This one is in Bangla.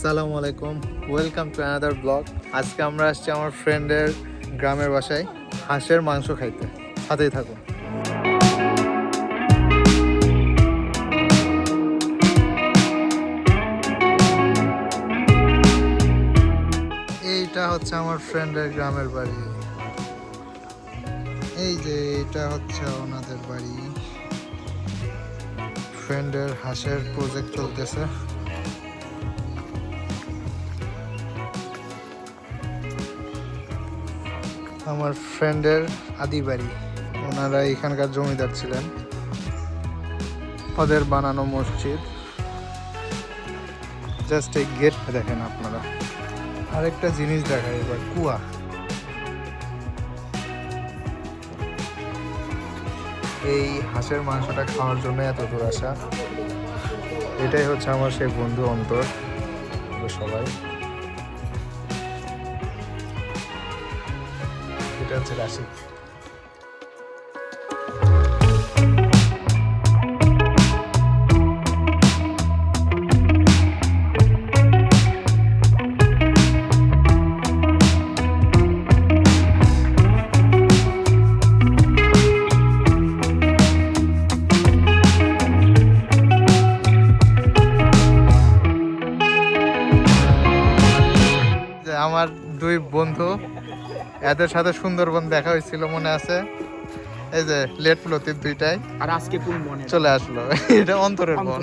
আসসালামু আলাইকুম, ওয়েলকাম টু অ্যানাদার ব্লগ। আজকে আমরা আসছি আমার ফ্রেন্ডের গ্রামের বাসায় হাঁসের মাংস খাইতে। সাথেই থাকুন। এইটা হচ্ছে আমার ফ্রেন্ডের গ্রামের বাড়ি। এই যে এটা হচ্ছে ওনাদের বাড়ি। ফ্রেন্ডের হাঁসের প্রজেক্ট চলতেছে। আমার ফ্রেন্ডের আদি বাড়ি, ওনারা এখানকার জমিদার ছিলেন। ওদের বানানো মসজিদ, জাস্ট এই গেট দেখেন আপনারা। আরেকটা জিনিস দেখায় এবার, কুয়া। এই হাঁসের মাংসটা খাওয়ার জন্য এত দূর আসা। এটাই হচ্ছে আমার সেই বন্ধু অন্তর। সবাই, এটা হচ্ছে রাশিদ। আমার দুই বন্ধু, এদের সাথে সুন্দরবন দেখা হয়েছিল, মনে আছে? এই যে লেট লতিফ দুইটাই, আর আজকে কোন বনে চলে আসলো। এটা অন্তরের বন।